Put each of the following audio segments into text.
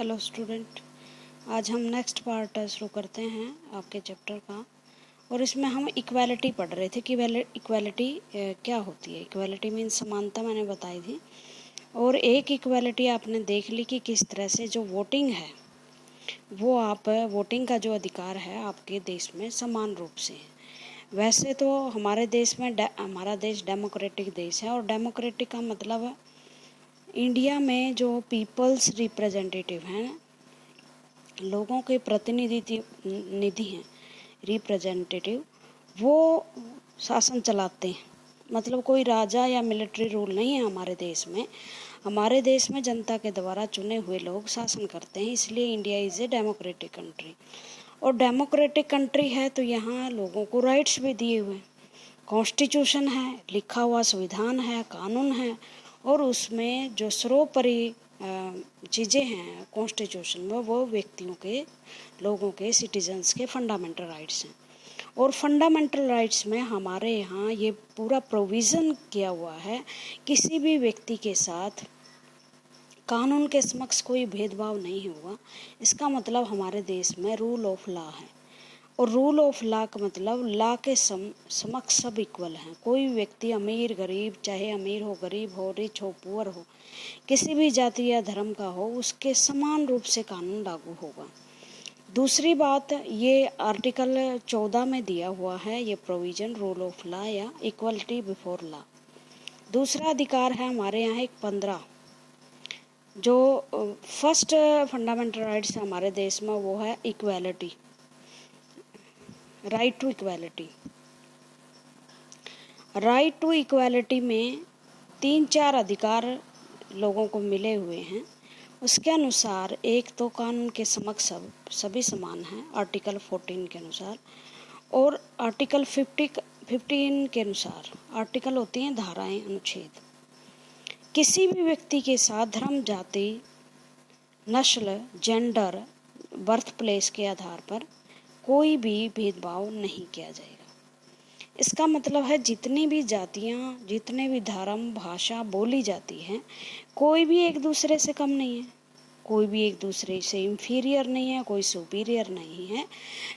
Hello student, आज हम next part शुरू करते हैं आपके चैप्टर का। और इसमें हम इक्वालिटी पढ़ रहे थे कि इक्वालिटी क्या होती है। इक्वालिटी मीन्स समानता मैंने बताई थी। और एक इक्वालिटी आपने देख ली कि किस तरह से जो वोटिंग है वो आप वोटिंग का जो अधिकार है आपके देश में समान रूप से है। वैसे तो हमारे देश में हमारा देश डेमोक्रेटिक देश है, और डेमोक्रेटिक का मतलब है इंडिया में जो पीपल्स रिप्रेजेंटेटिव हैं, लोगों के निधि हैं, रिप्रेजेंटेटिव, वो शासन चलाते हैं। मतलब कोई राजा या मिलिट्री रूल नहीं है हमारे देश में। हमारे देश में जनता के द्वारा चुने हुए लोग शासन करते हैं, इसलिए India is a democratic country. और डेमोक्रेटिक कंट्री है तो यहाँ लोगों को राइट्स भी दिए हुए हैं। कॉन्स्टिट्यूशन है, लिखा हुआ संविधान है, कानून है, और उसमें जो सर्वोपरि चीज़ें हैं कॉन्स्टिट्यूशन में, वो व्यक्तियों के, लोगों के, सिटीजन्स के फंडामेंटल राइट्स हैं। और फंडामेंटल राइट्स में हमारे यहाँ ये पूरा प्रोविज़न किया हुआ है, किसी भी व्यक्ति के साथ कानून के समक्ष कोई भेदभाव नहीं हुआ। इसका मतलब हमारे देश में रूल ऑफ लॉ है। और रूल ऑफ लॉ का मतलब लॉ के समक्ष सब इक्वल हैं। कोई व्यक्ति अमीर गरीब, चाहे अमीर हो, गरीब हो, रिच हो, पुअर हो, किसी भी जाति या धर्म का हो, उसके समान रूप से कानून लागू होगा। दूसरी बात, ये आर्टिकल 14 में दिया हुआ है ये प्रोविजन, रूल ऑफ लॉ या इक्वलिटी बिफोर लॉ। दूसरा अधिकार है हमारे यहाँ एक 15, जो फर्स्ट फंडामेंटल राइट्स हमारे देश में, वो है equality, right to equality. Right to equality में 3-4 अधिकार लोगों को मिले हुए हैं। उसके अनुसार एक तो कानून के समक्ष सभी समान हैं, आर्टिकल 14 के अनुसार। और आर्टिकल 15 के अनुसार, आर्टिकल होती हैं धाराएं, अनुच्छेद, किसी भी व्यक्ति के साथ धर्म, जाति, नस्ल, जेंडर, बर्थ प्लेस के आधार पर कोई भी भेदभाव नहीं किया जाएगा। इसका मतलब है जितनी भी जातियाँ, जितने भी धर्म, भाषा बोली जाती हैं, कोई भी एक दूसरे से कम नहीं है, कोई भी एक दूसरे से इंफीरियर नहीं है, कोई सुपीरियर नहीं है।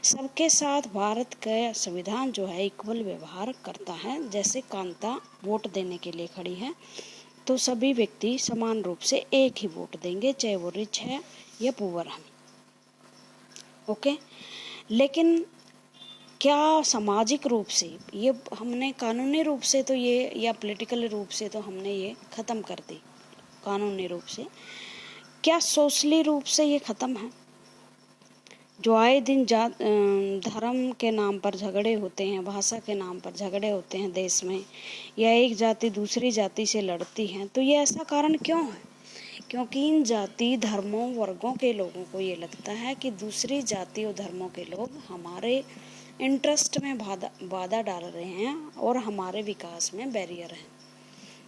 सबके साथ भारत का संविधान जो है इक्वल व्यवहार करता है। जैसे कांता वोट देने के लिए खड़ी है तो सभी व्यक्ति समान रूप से एक ही वोट देंगे, चाहे वो रिच है या पुअर है। ओके। लेकिन क्या सामाजिक रूप से ये हमने, कानूनी रूप से तो ये, या पॉलिटिकल रूप से तो हमने ये ख़त्म कर दी कानूनी रूप से, क्या सोशली रूप से ये ख़त्म है? जो आए दिन धर्म के नाम पर झगड़े होते हैं, भाषा के नाम पर झगड़े होते हैं देश में, या एक जाति दूसरी जाति से लड़ती है, तो ये ऐसा कारण क्यों है? क्योंकि इन जाति, धर्मों, वर्गों के लोगों को ये लगता है कि दूसरी जाति और धर्मों के लोग हमारे इंटरेस्ट में बाधा डाल रहे हैं और हमारे विकास में बैरियर है।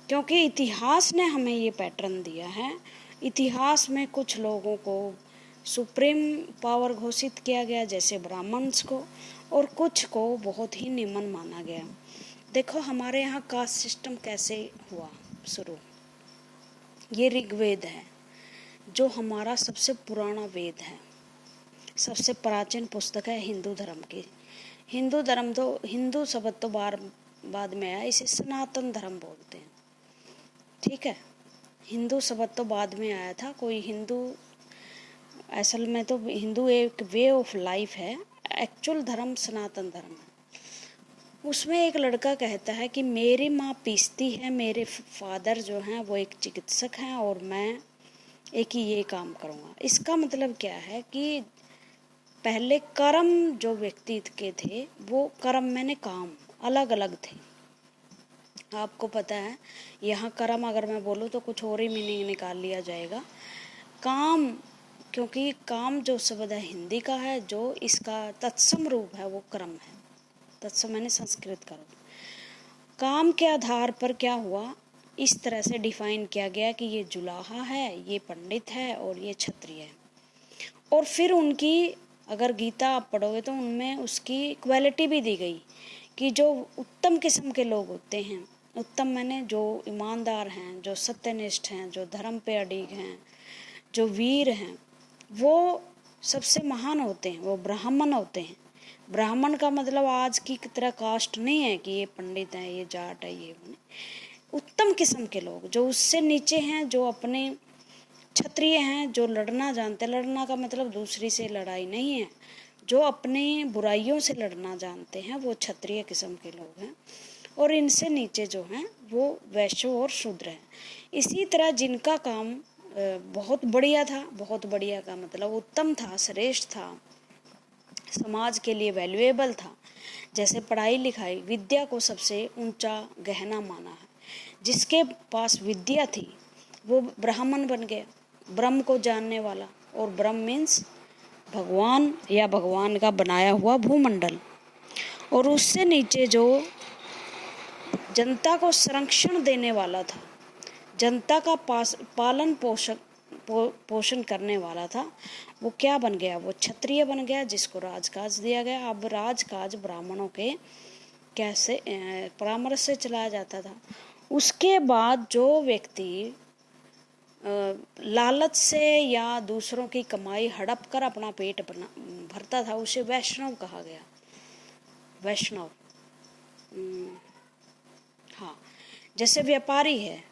क्योंकि इतिहास ने हमें ये पैटर्न दिया है। इतिहास में कुछ लोगों को सुप्रीम पावर घोषित किया गया, जैसे ब्राह्मण्स को, और कुछ को बहुत ही निम्न माना गया। देखो हमारे यहाँ कास्ट सिस्टम कैसे हुआ शुरू। ये ऋग्वेद है, जो हमारा सबसे पुराना वेद है, सबसे प्राचीन पुस्तक है हिंदू धर्म की। हिंदू धर्म तो, हिंदू शब्द तो बाद में आया, इसे सनातन धर्म बोलते हैं। ठीक है, हिंदू शब्द तो बाद में आया था। कोई हिंदू, असल में तो हिंदू एक वे ऑफ लाइफ है, एक्चुअल धर्म सनातन धर्म है। उसमें एक लड़का कहता है कि मेरी माँ पीसती है, मेरे फादर जो हैं वो एक चिकित्सक हैं, और मैं एक ही ये काम करूँगा। इसका मतलब क्या है कि पहले कर्म जो व्यक्ति के थे, वो कर्म मैंने काम अलग अलग थे। आपको पता है, यहाँ कर्म अगर मैं बोलूँ तो कुछ और ही मीनिंग निकाल लिया जाएगा। काम, क्योंकि काम जो शब्द है हिंदी का है, जो इसका तत्सम रूप है वो कर्म है। तत्सम मैंने संस्कृत का रूप। काम के आधार पर क्या हुआ, इस तरह से डिफाइन किया गया कि ये जुलाहा है, ये पंडित है, और ये क्षत्रिय है। और फिर उनकी, अगर गीता आप पढ़ोगे तो उनमें उसकी क्वालिटी भी दी गई कि जो उत्तम किस्म के लोग होते हैं, उत्तम मैंने जो ईमानदार हैं, जो सत्यनिष्ठ हैं, जो धर्म पे अडिग हैं, जो वीर हैं, वो सबसे महान होते हैं, वो ब्राह्मण होते हैं। ब्राह्मण का मतलब आज की तरह कास्ट नहीं है कि ये पंडित है, ये जाट है, ये उत्तम किस्म के लोग जो उससे नीचे हैं, जो अपने क्षत्रिय हैं, जो लड़ना जानते हैं। लड़ना का मतलब दूसरी से लड़ाई नहीं है, जो अपने बुराइयों से लड़ना जानते हैं, वो क्षत्रिय किस्म के लोग हैं। और इनसे नीचे जो हैं वो वैश्य और शूद्र हैं। इसी तरह जिनका काम बहुत बढ़िया था, बहुत बढ़िया का मतलब उत्तम था, श्रेष्ठ था, समाज के लिए वैल्यूएबल था, जैसे पढ़ाई लिखाई, विद्या को सबसे ऊंचा गहना माना है। जिसके पास विद्या थी वो ब्राह्मण बन गया, ब्रह्म को जानने वाला। और ब्रह्म मीन्स भगवान या भगवान का बनाया हुआ भूमंडल। और उससे नीचे जो जनता को संरक्षण देने वाला था, जनता का पालन पोषण करने वाला था, वो क्या बन गया? वो क्षत्रिय बन गया, जिसको राजकाज दिया गया। अब राजकाज ब्राह्मणों के कैसे परामर्श से चलाया जाता था। उसके बाद जो व्यक्ति लालच से या दूसरों की कमाई हड़प कर अपना पेट भरता था, उसे वैष्णव कहा गया। वैष्णव, हाँ। जैसे व्यापारी है,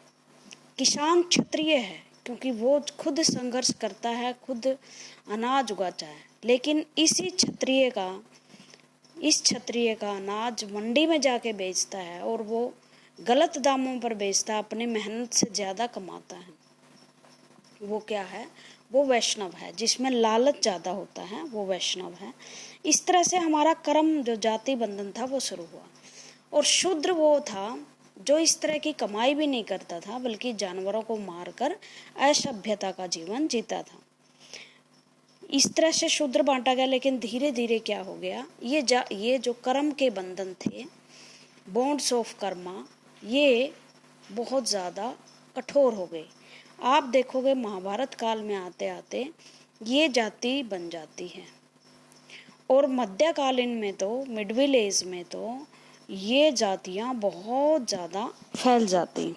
किसान क्षत्रिय है, क्योंकि वो खुद संघर्ष करता है, खुद अनाज उगाता है। लेकिन इस क्षत्रिय का अनाज मंडी में जाके बेचता है और वो गलत दामों पर बेचता है, अपनी मेहनत से ज़्यादा कमाता है। वो क्या है? वो वैष्णव है। जिसमें लालच ज़्यादा होता है वो वैष्णव है। इस तरह से हमारा कर्म जो जाति बंधन था वो शुरू हुआ। और शूद्र वो था जो इस तरह की कमाई भी नहीं करता था, बल्कि जानवरों को मारकर असभ्यता का जीवन जीता था। इस तरह से शूद्र बांटा गया। लेकिन धीरे धीरे क्या हो गया, ये जो कर्म के बंधन थे, बॉन्ड्स ऑफ कर्मा, ये बहुत ज़्यादा कठोर हो गए। आप देखोगे महाभारत काल में आते आते ये जाति बन जाती है। और मध्यकालीन में तो, मिडविल एज में तो ये जातियां बहुत ज़्यादा फैल जाती,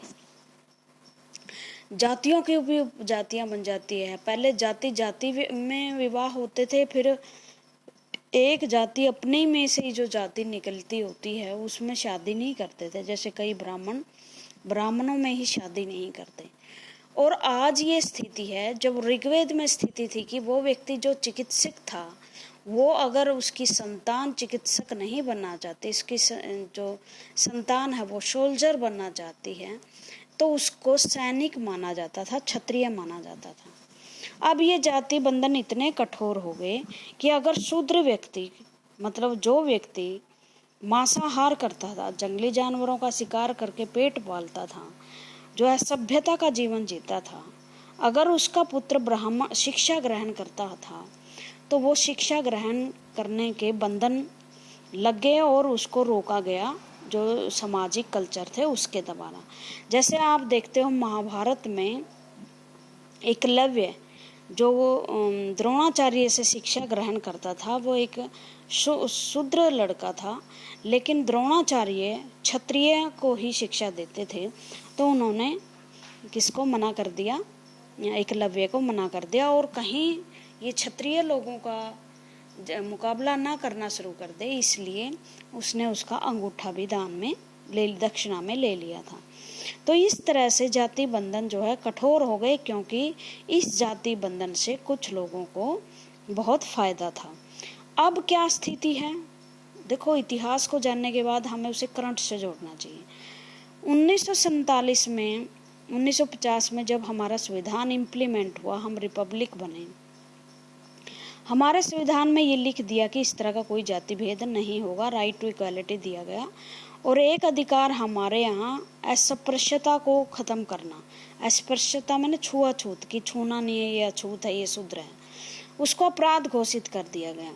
जातियों की भी जातियां बन जाती है। पहले जाति जाति में विवाह होते थे, फिर एक जाति अपने में से ही जो जाति निकलती होती है उसमें शादी नहीं करते थे। जैसे कई ब्राह्मणों में ही शादी नहीं करते। और आज ये स्थिति है, जब ऋग्वेद में स्थिति थी कि वो व्यक्ति जो चिकित्सक था, वो अगर उसकी संतान चिकित्सक नहीं बनना चाहती, इसकी जो संतान है वो सोल्जर बनना चाहती है, तो उसको सैनिक माना जाता था, क्षत्रिय माना जाता था। अब ये जाति बंधन इतने कठोर हो गए कि अगर शूद्र व्यक्ति, मतलब जो व्यक्ति मांसाहार करता था, जंगली जानवरों का शिकार करके पेट पालता था, जो असभ्यता का जीवन जीता था, अगर उसका पुत्र ब्राह्मण शिक्षा ग्रहण करता था, तो वो शिक्षा ग्रहण करने के बंधन लग गए और उसको रोका गया, जो सामाजिक कल्चर थे उसके द्वारा। जैसे आप देखते हो महाभारत में एकलव्य जो द्रोणाचार्य से शिक्षा ग्रहण करता था, वो एक शूद्र लड़का था, लेकिन द्रोणाचार्य क्षत्रिय को ही शिक्षा देते थे, तो उन्होंने किसको मना कर दिया? एकलव्य को मना कर दिया। और कहीं ये क्षत्रिय लोगों का मुकाबला ना करना शुरू कर दे, इसलिए उसने उसका अंगूठा भी दान में दक्षिणा में ले लिया था। तो इस तरह से जाति बंधन जो है कठोर हो गए, क्योंकि इस जाति बंधन से कुछ लोगों को बहुत फायदा था। अब क्या स्थिति है? देखो, इतिहास को जानने के बाद हमें उसे करंट से जोड़ना चाहिए। 1947 में 1950 में जब हमारा संविधान इम्प्लीमेंट हुआ, हम रिपब्लिक बने, हमारे संविधान में ये लिख दिया कि इस तरह का कोई जाति भेद नहीं होगा, राइट टू इक्वालिटी दिया गया। और एक अधिकार हमारे यहाँ अस्पृश्यता को ख़त्म करना। अस्पृश्यता मैंने छुआछूत, कि छूना नहीं है, ये अछूत है, ये शूद्र है, उसको अपराध घोषित कर दिया गया।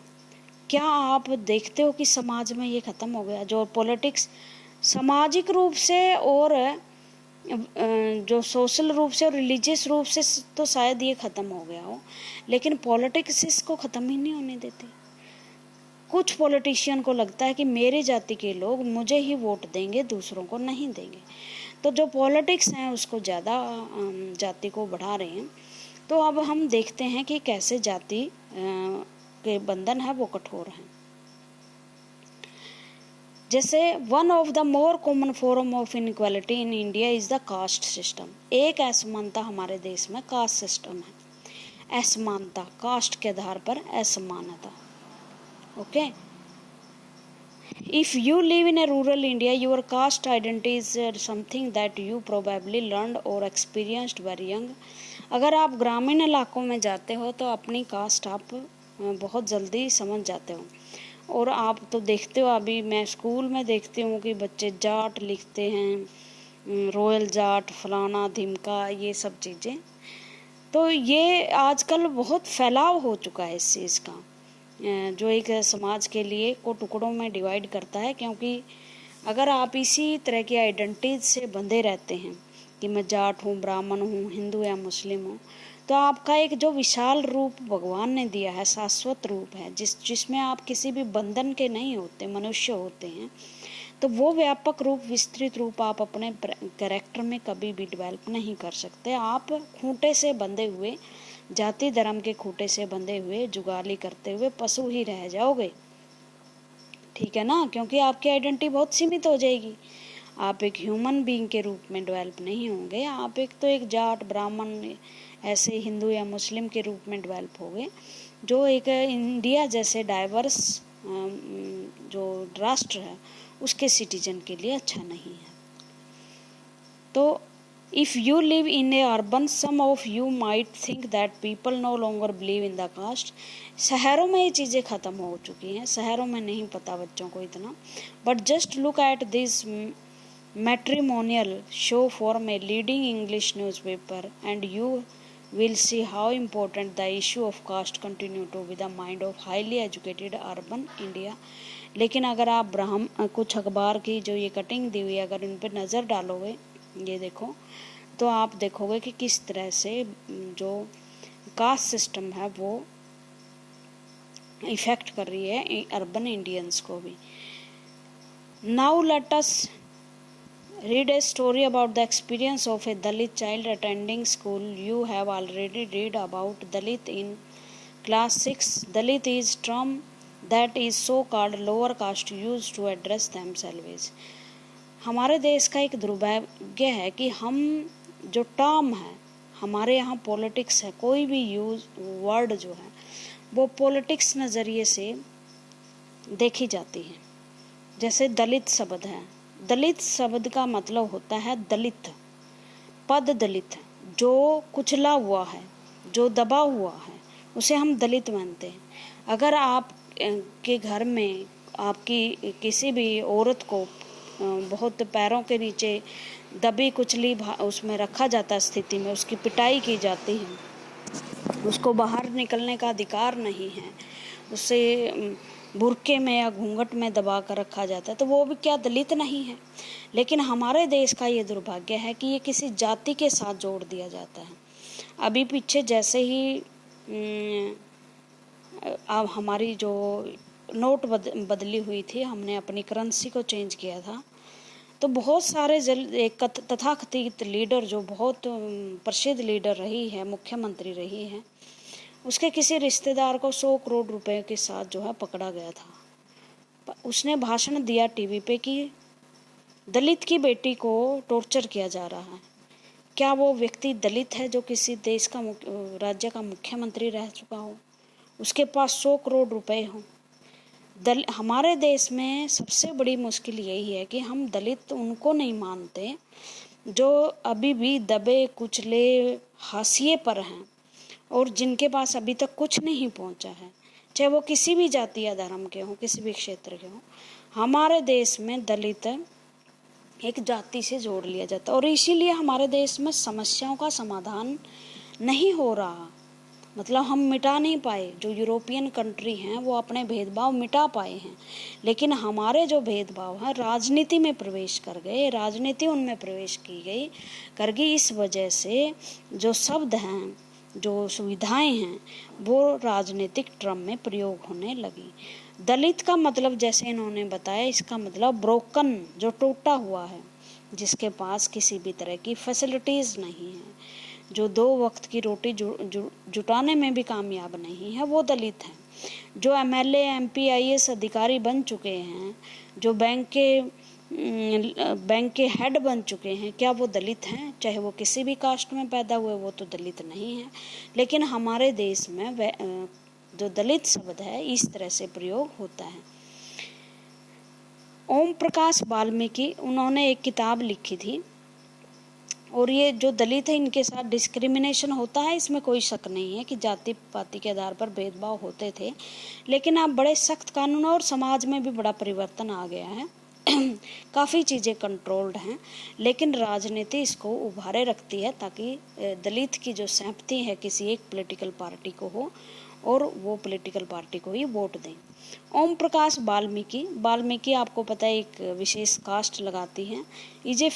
क्या आप देखते हो कि समाज में ये ख़त्म हो गया? जो पॉलिटिक्स सामाजिक रूप से और जो सोशल रूप से और रिलीजियस रूप से तो शायद ये ख़त्म हो गया हो, लेकिन पॉलिटिक्स इसको ख़त्म ही नहीं होने देते। कुछ पॉलिटिशियन को लगता है कि मेरे जाति के लोग मुझे ही वोट देंगे, दूसरों को नहीं देंगे, तो जो पॉलिटिक्स हैं उसको ज़्यादा जाति को बढ़ा रहे हैं। तो तो अब हम देखते हैं कि कैसे जाति के बंधन है वो कठोर हैं। जैसे one of the more common form of inequality in India is the caste system. एक असमानता हमारे देश में कास्ट सिस्टम है। असमानता, कास्ट के आधार पर असमानता। Okay, if you live in A rural India your cast identity is something that you probably learned और एक्सपीरियंस्ड वेरी यंग। अगर आप ग्रामीण इलाकों में जाते हो तो अपनी कास्ट आप बहुत जल्दी समझ जाते हो। और आप तो देखते हो, अभी मैं स्कूल में देखती हूँ कि बच्चे जाट लिखते हैं, रॉयल जाट, फलाना धिमका, ये सब चीज़ें। तो ये आजकल बहुत फैलाव हो चुका है इस चीज़ का, जो एक समाज के लिए को टुकड़ों में डिवाइड करता है। क्योंकि अगर आप इसी तरह की आइडेंटिटी से बंधे रहते हैं कि मैं जाट हूँ, ब्राह्मण हूँ, हिंदू या मुस्लिम हूँ, तो आपका एक जो विशाल रूप भगवान ने दिया है, शाश्वत रूप है, जिसमें आप किसी भी बंधन के नहीं होते, मनुष्य होते हैं, तो वो व्यापक रूप, विस्तृत रूप आप अपने कैरेक्टर में कभी भी डेवलप नहीं कर सकते। आप खूंटे से बंधे हुए, जाति धर्म के खूंटे से बंधे हुए, जुगाली करते हुए पशु ही रह जाओगे। ठीक है ना, क्योंकि आपकी आइडेंटिटी बहुत सीमित हो जाएगी। आप एक ह्यूमन बीइंग के रूप में डेवलप नहीं होंगे। आप एक जाट, ब्राह्मण, ऐसे हिंदू या मुस्लिम के रूप में डेवलप होंगे, जो एक इंडिया जैसे डाइवर्स जो राष्ट्र है उसके सिटीजन के लिए अच्छा नहीं है। तो if you live in a urban, some of you might think that people no longer believe in the caste. शहरों में ये चीज़ें ख़त्म हो चुकी हैं, शहरों में नहीं पता बच्चों को इतना। But just look at this matrimonial show from a leading English newspaper and you will see how important the issue of caste continue to be the mind of highly educated urban India। लेकिन अगर आप कुछ अखबार की जो ये cutting दी हुई है, अगर उन पर नज़र डालोगे, ये देखो, तो आप देखोगे कि किस तरह से जो कास्ट सिस्टम है वो इफेक्ट कर रही है अर्बन इंडियंस को भी। Now let us read a story about the experience of a Dalit child attending school. You have already read about Dalit in class 6. Dalit is term that is so called lower caste used to address themselves। हमारे देश का एक दुर्भाग्य है कि हम जो term है, हमारे यहाँ पॉलिटिक्स है, कोई भी यूज वर्ड जो है वो पॉलिटिक्स नज़रिए से देखी जाती है। जैसे दलित शब्द है, दलित शब्द का मतलब होता है दलित, पद दलित, जो कुचला हुआ है, जो दबा हुआ है, उसे हम दलित मानते हैं। अगर आप के घर में आपकी किसी भी औरत को बहुत पैरों के नीचे दबी कुचली उसमें रखा जाता स्थिति में, उसकी पिटाई की जाती है, उसको बाहर निकलने का अधिकार नहीं है, उसे बुर्के में या घूंघट में दबा कर रखा जाता है, तो वो भी क्या दलित नहीं है? लेकिन हमारे देश का ये दुर्भाग्य है कि ये किसी जाति के साथ जोड़ दिया जाता है। अभी पीछे जैसे ही अब हमारी जो नोट बदली हुई थी, हमने अपनी करेंसी को चेंज किया था, तो बहुत सारे एक तथाकथित लीडर, जो बहुत प्रसिद्ध लीडर रही है, मुख्यमंत्री रही है, उसके किसी रिश्तेदार को 100 करोड़ रुपए के साथ जो है पकड़ा गया था। उसने भाषण दिया टीवी पे कि दलित की बेटी को टॉर्चर किया जा रहा है। क्या वो व्यक्ति दलित है जो किसी देश का राज्य का मुख्यमंत्री रह चुका हो, उसके पास 100 करोड़ रुपए हो? हमारे देश में सबसे बड़ी मुश्किल यही है कि हम दलित उनको नहीं मानते जो अभी भी दबे कुचले हाशिए पर हैं और जिनके पास अभी तक कुछ नहीं पहुंचा है, चाहे वो किसी भी जाति या धर्म के हों, किसी भी क्षेत्र के हों। हमारे देश में दलित एक जाति से जोड़ लिया जाता है और इसीलिए हमारे देश में समस्याओं का समाधान नहीं हो रहा। मतलब हम मिटा नहीं पाए, जो यूरोपियन कंट्री हैं वो अपने भेदभाव मिटा पाए हैं, लेकिन हमारे जो भेदभाव हैं राजनीति में प्रवेश कर गए, राजनीति उनमें प्रवेश की गई कर गई। इस वजह से जो शब्द हैं, जो सुविधाएं हैं, वो राजनीतिक ट्रम में प्रयोग होने लगी। दलित का मतलब जैसे इन्होंने बताया, इसका मतलब ब्रोकन, जो टूटा हुआ है, जिसके पास किसी भी तरह की फैसिलिटीज़ नहीं है, जो 2 वक्त की रोटी जुटाने में भी कामयाब नहीं है, वो दलित हैं। जो एमएलए, एमपी, आईएएस अधिकारी बन चुके हैं, जो बैंक के हेड बन चुके हैं, क्या वो दलित हैं? चाहे वो किसी भी कास्ट में पैदा हुए, वो तो दलित नहीं है। लेकिन हमारे देश में जो दलित शब्द है इस तरह से प्रयोग होता है। ओम प्रकाश वाल्मीकि, उन्होंने एक किताब लिखी थी, और ये जो दलित है इनके साथ डिस्क्रिमिनेशन होता है, इसमें कोई शक नहीं है कि जाति पाति के आधार पर भेदभाव होते थे। लेकिन अब बड़े सख्त कानून और समाज में भी बड़ा परिवर्तन आ गया है। काफ़ी चीज़ें कंट्रोल्ड हैं, लेकिन राजनीति इसको उभारे रखती है ताकि दलित की जो सहमति है किसी एक पॉलिटिकल पार्टी को हो और वो पॉलिटिकल पार्टी को ही वोट दें। ओम प्रकाश वाल्मीकि आपको पता है एक विशेष कास्ट लगाती हैं। Is a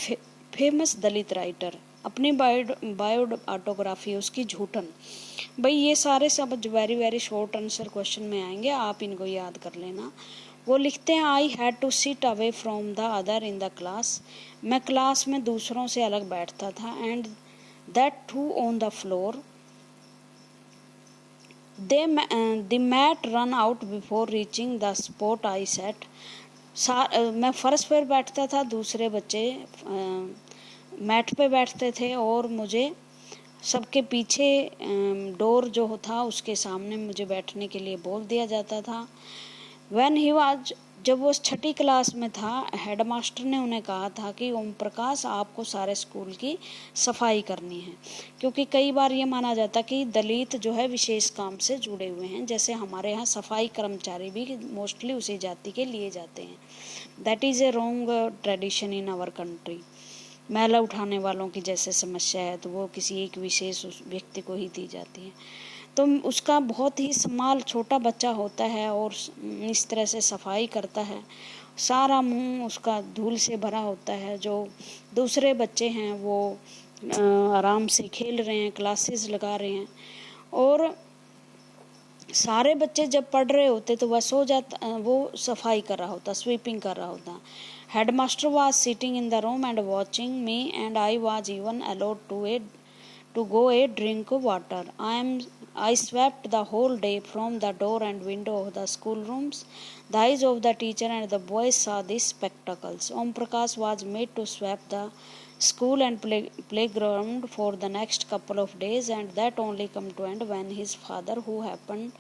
famous Dalit writer. अपनी बायोऑटोग्राफी उसकी झूठन। भाई ये सारे सब very very short answer question में आएंगे, आप इनको याद कर लेना। वो लिखते हैं, I had to sit away from the other in the class. मैं क्लास में दूसरों से अलग बैठता था, and that too on the floor. The mat run out before reaching the spot I sat. मैं फर्श पर बैठता था, दूसरे बच्चे मैट पे बैठते थे, और मुझे सबके पीछे डोर जो था उसके सामने मुझे बैठने के लिए बोल दिया जाता था। When he was, जब वो 6ठी क्लास में था, हेडमास्टर ने उन्हें कहा था कि ओम प्रकाश, आपको सारे स्कूल की सफाई करनी है, क्योंकि कई बार ये माना जाता कि दलित जो है विशेष काम से जुड़े हुए हैं। जैसे हमारे यहाँ सफाई कर्मचारी भी मोस्टली उसी जाति के लिए जाते हैं। That is a wrong tradition in our country. मैला उठाने वालों की जैसे समस्या है तो वो किसी एक विशेष व्यक्ति को ही दी जाती है। तो उसका बहुत ही समाल छोटा बच्चा होता है और इस तरह से सफाई करता है, सारा मुंह उसका धूल से भरा होता है। जो दूसरे बच्चे हैं वो आराम से खेल रहे हैं, क्लासेस लगा रहे हैं, और सारे बच्चे जब पढ़ रहे होते तो वह सो जाता, वो सफाई कर रहा होता, स्वीपिंग कर रहा होता। Headmaster was sitting in the room and watching me, and I was even allowed to go a drink water. I swept the whole day from the door and window of the schoolrooms. The eyes of the teacher and the boys saw these spectacles. Om Prakash was made to sweep the school and playground for the next couple of days, and that only come to end when his father, who happened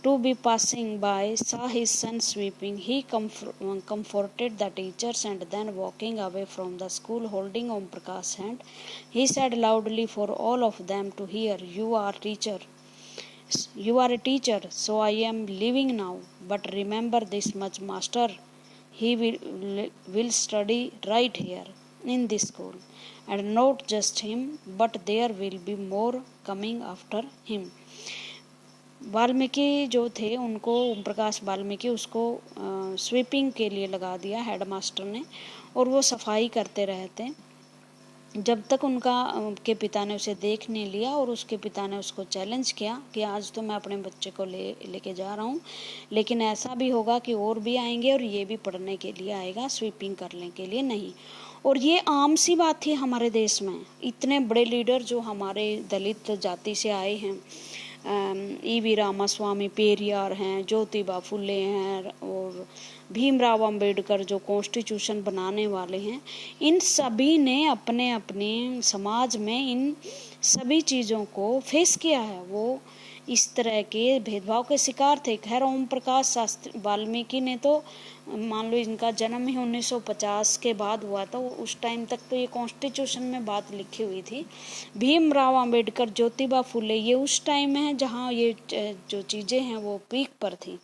to be passing by, saw his son sweeping. He comforted the teachers, and then walking away from the school holding Om Prakash's hand, he said loudly for all of them to hear, you are a teacher, so I am leaving now. But remember this much, master, he will study right here in this school, and not just him, but there will be more coming after him. Valmiki जो थे उनको, ओम प्रकाश वाल्मीकि, उसको sweeping के लिए लगा दिया headmaster ने, और वो सफाई करते रहते जब तक उनका के पिता ने उसे देख नहीं लिया, और उसके पिता ने उसको चैलेंज किया कि आज तो मैं अपने बच्चे को लेके जा रहा हूँ, लेकिन ऐसा भी होगा कि और भी आएंगे और ये भी पढ़ने के लिए आएगा, स्वीपिंग करने के लिए नहीं। और ये आम सी बात थी हमारे देश में। इतने बड़े लीडर जो हमारे दलित जाति से आए हैं, ईवी रामास्वामी पेरियार हैं, ज्योतिबा फुले हैं, और भीमराव अंबेडकर जो कॉन्स्टिट्यूशन बनाने वाले हैं, इन सभी ने अपने अपने समाज में इन सभी चीज़ों को फेस किया है। वो इस तरह के भेदभाव के शिकार थे। खैर, ओम प्रकाश शास्त्री वाल्मीकि ने तो मान लो इनका जन्म ही 1950 के बाद हुआ था, उस टाइम तक तो ये कॉन्स्टिट्यूशन में बात लिखी हुई थी। भीमराव अंबेडकर, ज्योतिबा फुले, ये उस टाइम में है जहाँ ये जो चीज़ें हैं वो पीक पर थी,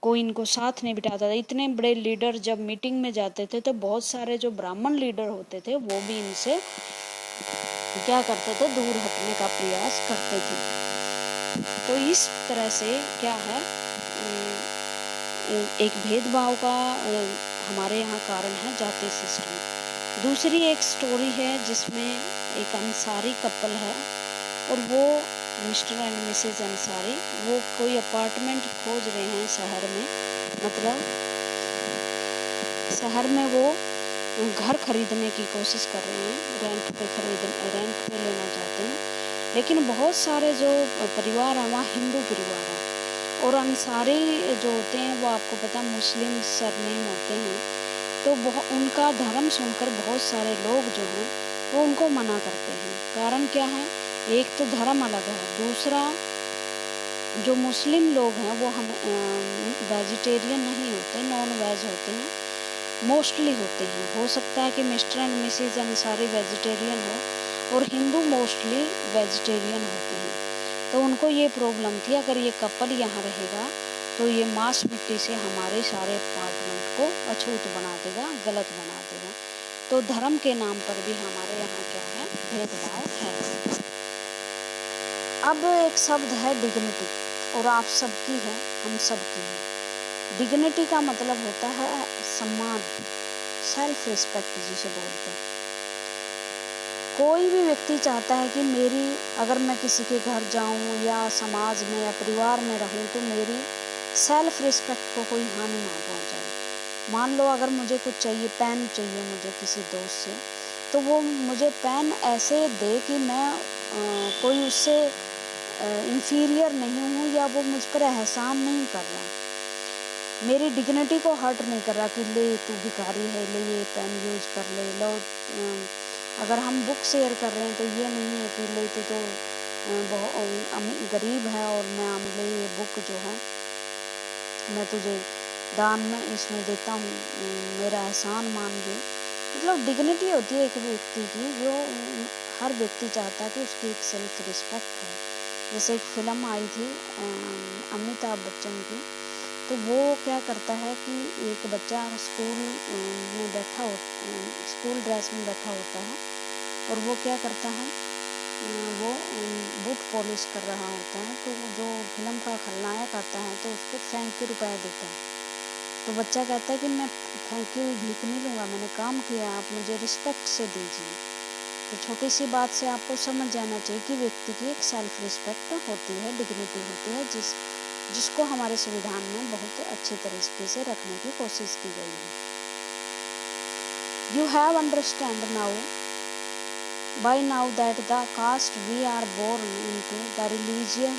कोई इनको साथ नहीं बिठाता था। इतने बड़े लीडर जब मीटिंग में जाते थे तो बहुत सारे जो ब्राह्मण लीडर होते थे वो भी इनसे क्या करते थे, दूर हटने का प्रयास करते थे। तो इस तरह से क्या है, एक भेदभाव का हमारे यहाँ कारण है जाति सिस्टम। दूसरी एक स्टोरी है जिसमें एक अंसारी कपल है, और वो मिस्टर एंड मिसेज अंसारी, वो कोई अपार्टमेंट खोज रहे हैं शहर में, मतलब शहर में वो घर खरीदने की कोशिश कर रहे हैं, रेंट पे लेना चाहते हैं। लेकिन बहुत सारे जो परिवार हैं वहाँ हिंदू परिवार हैं, और अंसारी जो होते हैं वो आपको पता मुस्लिम सरनेम होते हैं, तो बहुत उनका धर्म सुनकर बहुत सारे लोग जो हैं वो उनको मना करते हैं। कारण क्या है, एक तो धर्म अलग है, दूसरा जो मुस्लिम लोग हैं वो हम वेजिटेरियन नहीं होते, नॉन वेज होते हैं, मोस्टली होते हैं। हो सकता है कि Mr and Mrs Ansari vegetarian हो और हिंदू मोस्टली वेजिटेरियन होते हैं। तो उनको ये प्रॉब्लम थी, अगर ये कपल यहाँ रहेगा तो ये मांस मिट्टी से हमारे सारे अपार्टमेंट को अछूत बना देगा, गलत बना देगा। तो धर्म के नाम पर भी हमारे यहाँ क्या है, भेदभाव है। अब एक शब्द है डिग्निटी, और आप सबकी है, हम सबकी है। डिग्निटी का मतलब होता है सम्मान, सेल्फ रिस्पेक्ट जिसे बोलते हैं। कोई भी व्यक्ति चाहता है कि मेरी, अगर मैं किसी के घर जाऊं या समाज में या परिवार में रहूं तो मेरी सेल्फ रिस्पेक्ट को कोई हानि ना पहुंचाए। मान लो अगर मुझे कुछ चाहिए, पेन चाहिए मुझे किसी दोस्त से, तो वो मुझे पेन ऐसे दे कि मैं कोई उससे इंफीरियर नहीं हूँ, या वो मुझ पर एहसान नहीं कर रहा, मेरी डिग्निटी को हर्ट नहीं कर रहा कि ले तू भिखारी है, ले ये पेन यूज़ कर ले लो। अगर हम बुक शेयर कर रहे हैं तो ये नहीं है कि ले तो बहुत गरीब है और मैं ले ये बुक जो है मैं तुझे दान में इसमें देता हूँ, मेरा एहसान मान ले। मतलब डिग्निटी होती है एक व्यक्ति की, जो हर व्यक्ति चाहता है कि उसकी एक सेल्फ रिस्पेक्ट है। जैसे एक फिल्म आई थी अमिताभ बच्चन की, तो वो क्या करता है कि एक बच्चा स्कूल में बैठा हो, स्कूल ड्रेस में बैठा होता है, और वो क्या करता है, वो बूट पॉलिश कर रहा होता है। तो जो फिल्म का खलनायक आता है तो उसको ₹50 देता है। तो बच्चा कहता है कि मैं थैंक यू भीख नहीं लूँगा, मैंने काम किया, आप मुझे रिस्पेक्ट से दीजिए। तो छोटी सी बात से आपको समझ जाना चाहिए कि व्यक्ति की एक सेल्फ रिस्पेक्ट होती है, डिग्निटी होती है, जिसको हमारे संविधान में बहुत अच्छे तरीके से रखने की कोशिश की गई है। You have understand now by now that the caste we are born into, the religion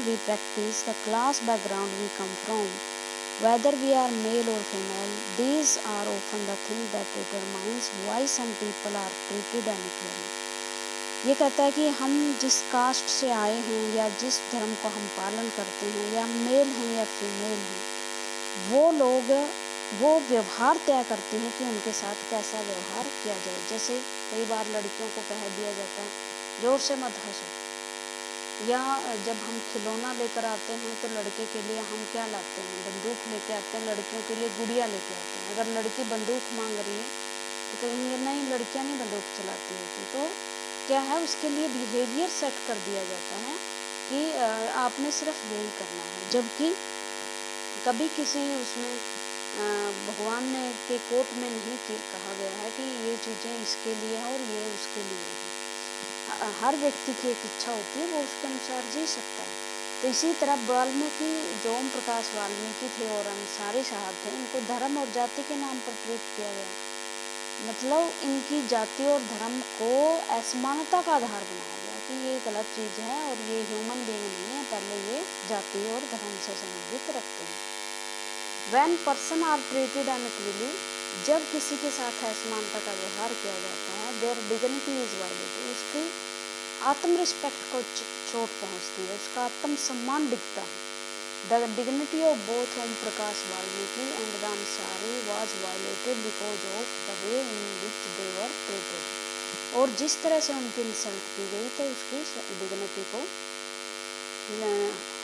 we practice, the class background we come from, whether we are male or female, these are often the things that determines why some people are treated unequally. ये कहता है कि हम जिस cast से आए हैं या जिस धर्म को हम पालन करते हैं, या मेल हैं या फीमेल हैं, वो लोग वो व्यवहार तय करते हैं कि उनके साथ कैसा व्यवहार किया जाए। जैसे कई बार लड़कियों को कह दिया जाता है जोर से मत हंसो, या जब हम खिलौना लेकर आते हैं तो लड़के के लिए हम क्या लाते हैं, बंदूक लेके आते हैं, लड़कियों के लिए गुड़िया लेके आते हैं। अगर लड़की बंदूक मांग रही है तो कहेंगे नहीं, लड़कियां नहीं बंदूक चलाती होती। तो क्या है, उसके लिए बिहेवियर सेट कर दिया जाता है कि आपने सिर्फ यही करना है। जबकि कभी किसी उसमें भगवान ने के कोट में नहीं कहा गया है कि ये चीज़ें इसके लिए है और ये उसके लिए है। हर व्यक्ति की एक इच्छा होती है, वो उसके अनुसार जी सकता है। तो इसी तरह वाल्मीकि, जो ओम प्रकाश वाल्मीकि थे और अंसारी साहब थे, इनको धर्म और जाति के नाम पर ट्रीट किया गया। मतलब इनकी जाति और धर्म को असमानता का आधार बनाया गया कि ये गलत चीज़ है और ये ह्यूमन बीइंग नहीं है, पहले ये जाति और धर्म से संबंधित रखते हैं। When person are treated unequally, जब किसी के साथ असमानता का व्यवहार किया जाता है, their dignity is violated, उसकी आत्म रिस्पेक्ट को चोट पहुंचती है, उसका आत्म सम्मान दिखता है। The dignity of both Om Prakash Valmiki and the Ansari was violated because of the way in which they were treated. और जिस तरह से उनकी इंसल्ट की गई तो उसकी डिग्निटी को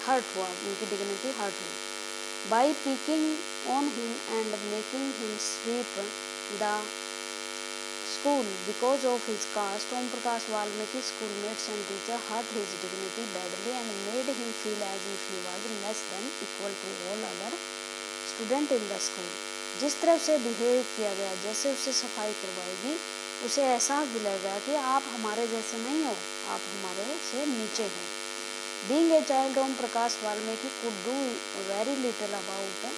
हर्ट हुआ, उनकी डिग्निटी हर्ट हुई। By picking on him and making him sweep the school because of his caste, Om Prakash Valmiki's schoolmates and teacher hurt his dignity badly and made him feel as if he was less than equal to all other student in the school. जिस तरह से behave किया गया, जैसे उससे सफाई करवाएगी, उसे एहसास दिलाएगा कि आप हमारे जैसे नहीं हो, आप हमारे से नीचे हो। Being a child, Om Prakash Valmiki could do very little about the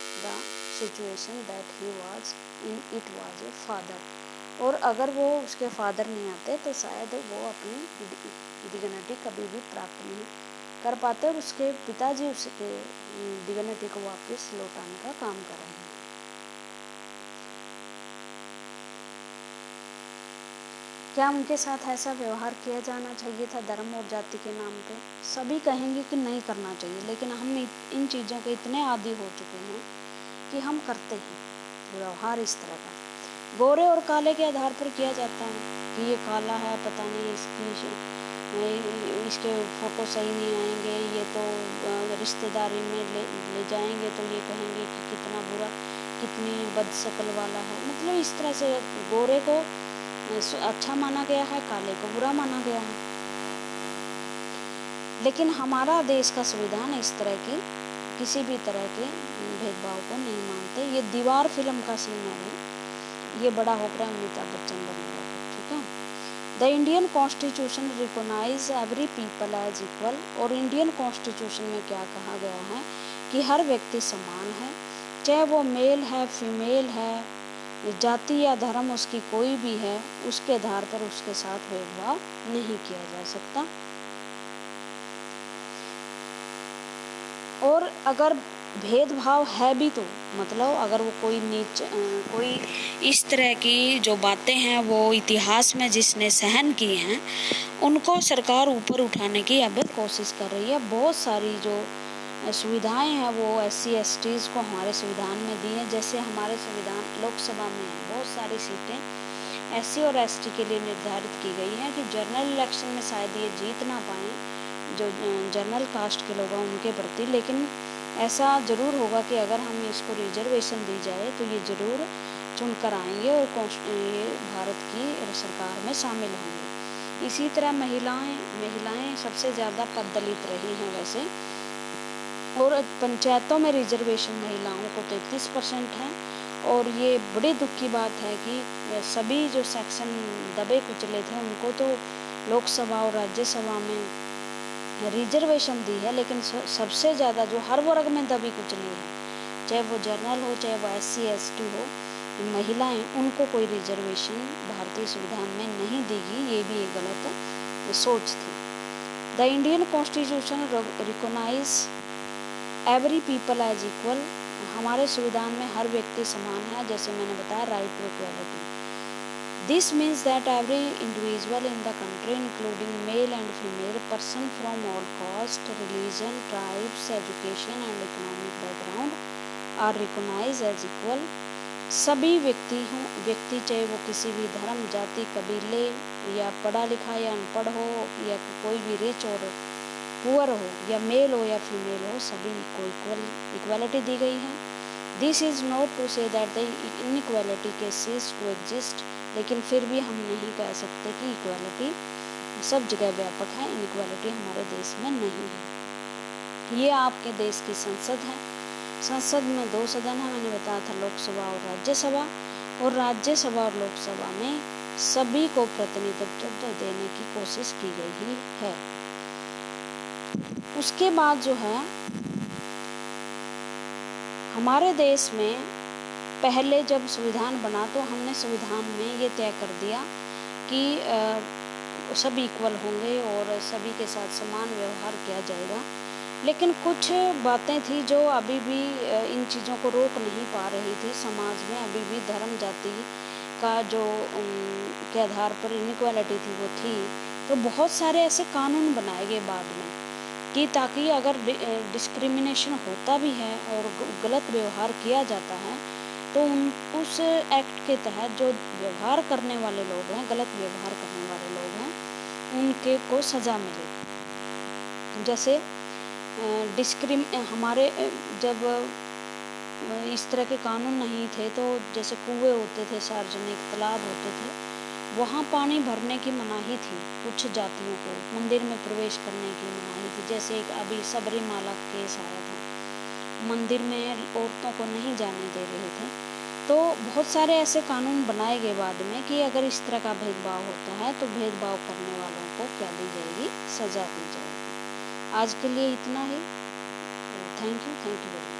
situation that he was in. It was a father. और अगर वो उसके फादर नहीं आते तो शायद वो अपनी डिग्निटी कभी भी प्राप्त नहीं कर पाते, और उसके पिताजी उसके डिग्निटी को वापस लौटाने का काम कर रहे हैं। क्या उनके साथ ऐसा व्यवहार किया जाना चाहिए था धर्म और जाति के नाम पे? सभी कहेंगे कि नहीं करना चाहिए, लेकिन हम इन चीज़ों के इतने आदी हो चुके हैं कि हम करते हैं व्यवहार इस तरह का। गोरे और काले के आधार पर किया जाता है कि ये काला है, पता नहीं इसके फोटो सही नहीं आएंगे, ये तो रिश्तेदारी में ले जाएंगे तो ये कहेंगे कि कितना बुरा, कितनी बदशक्ल वाला है। मतलब इस तरह से गोरे को अच्छा माना गया है, काले को बुरा माना गया है। लेकिन हमारा देश का संविधान इस तरह की किसी भी तरह के भेदभाव को नहीं मानते। ये दीवार फिल्म का सीन है, ये बड़ा होकर अमिताभ बच्चन बनेगा, ठीक है। The Indian constitution recognise every people as equal. और इंडियन कॉन्स्टिट्यूशन में क्या कहा गया है कि हर व्यक्ति समान है, चाहे वो मेल है, फीमेल है, जाति या धर्म उसकी कोई भी है, उसके आधार पर उसके साथ भेदभाव नहीं किया जा सकता। और अगर भेदभाव है भी तो मतलब अगर वो कोई इस तरह की जो बातें हैं वो इतिहास में जिसने सहन की हैं, उनको सरकार ऊपर उठाने की अब कोशिश कर रही है। बहुत सारी जो सुविधाएं हैं वो SC STs को हमारे संविधान में दी हैं। जैसे हमारे संविधान लोकसभा में बहुत सारी सीटें SC और ST के लिए निर्धारित की गई हैं कि जनरल इलेक्शन में शायद ये जीत ना पाएँ जो जनरल कास्ट के लोग हैं उनके प्रति, लेकिन ऐसा ज़रूर होगा कि अगर हम इसको रिजर्वेशन दी जाए तो ये ज़रूर चुनकर आएंगे और ये भारत की सरकार में शामिल होंगे। इसी तरह महिलाएं सबसे ज़्यादा पददलित रही हैं वैसे, और पंचायतों में रिजर्वेशन महिलाओं को 33% है। और ये बड़ी दुख की बात है कि सभी जो सेक्शन दबे कुचले थे उनको तो लोकसभा और राज्यसभा में रिजर्वेशन दी है, लेकिन सबसे ज़्यादा जो हर वर्ग में दबी कुचली है, चाहे वो जनरल हो चाहे वो SC ST हो, महिलाएं, उनको कोई रिजर्वेशन भारतीय संविधान में नहीं देगी। ये भी एक गलत सोच थी। The Indian constitution recognise every people as equal. हमारे संविधान में हर व्यक्ति समान है, जैसे मैंने बताया right to equality. This means that every individual in the country, including male and female person from all caste, religion, tribes, education and economic background, are recognized as equal. सभी व्यक्ति चाहे वो किसी भी धर्म, जाति, कबीले या पढ़ा लिखा या अनपढ़ हो, या कोई भी रिच और पुअर हो, या मेल हो या फीमेल हो, सभी को इक्वालिटी दी गई है। This is not to say that the inequality ceases to exist, लेकिन फिर भी हम नहीं कह सकते कि इक्वालिटी सब जगह व्यापक है। इनइक्वालिटी हमारे देश में नहीं है। ये आपके देश की संसद है। संसद में 2 सदन है, मैंने बताया था, लोकसभा और राज्यसभा। और राज्यसभा और लोकसभा में सभी को प्रतिनिधित्व देने की कोशिश की गई ही है। उसके बाद जो है हमारे देश में पहले जब संविधान बना तो हमने संविधान में ये तय कर दिया कि सभी इक्वल होंगे और सभी के साथ समान व्यवहार किया जाएगा। लेकिन कुछ बातें थी जो अभी भी इन चीज़ों को रोक नहीं पा रही थी। समाज में अभी भी धर्म जाति का जो के आधार पर इनइक्वालिटी थी वो थी। तो बहुत सारे ऐसे कानून बनाए गए बाद में कि ताकि अगर डिस्क्रिमिनेशन होता भी है और गलत व्यवहार किया जाता है तो उस एक्ट के तहत जो व्यवहार करने वाले लोग हैं, गलत व्यवहार करने वाले लोग हैं, उनके को सज़ा मिले। जैसे हमारे जब इस तरह के कानून नहीं थे तो जैसे कुएं होते थे, सार्वजनिक तालाब होते थे, वहाँ पानी भरने की मनाही थी। कुछ जातियों को मंदिर में प्रवेश करने की मनाही थी। जैसे एक अभी सबरीमाला केस आया था, मंदिर में औरतों को नहीं जाने दे रहे थे। तो बहुत सारे ऐसे कानून बनाए गए बाद में कि अगर इस तरह का भेदभाव होता है तो भेदभाव करने वालों को क्या दी जाएगी, सज़ा दी जाएगी। आज के लिए इतना ही। Thank you very much.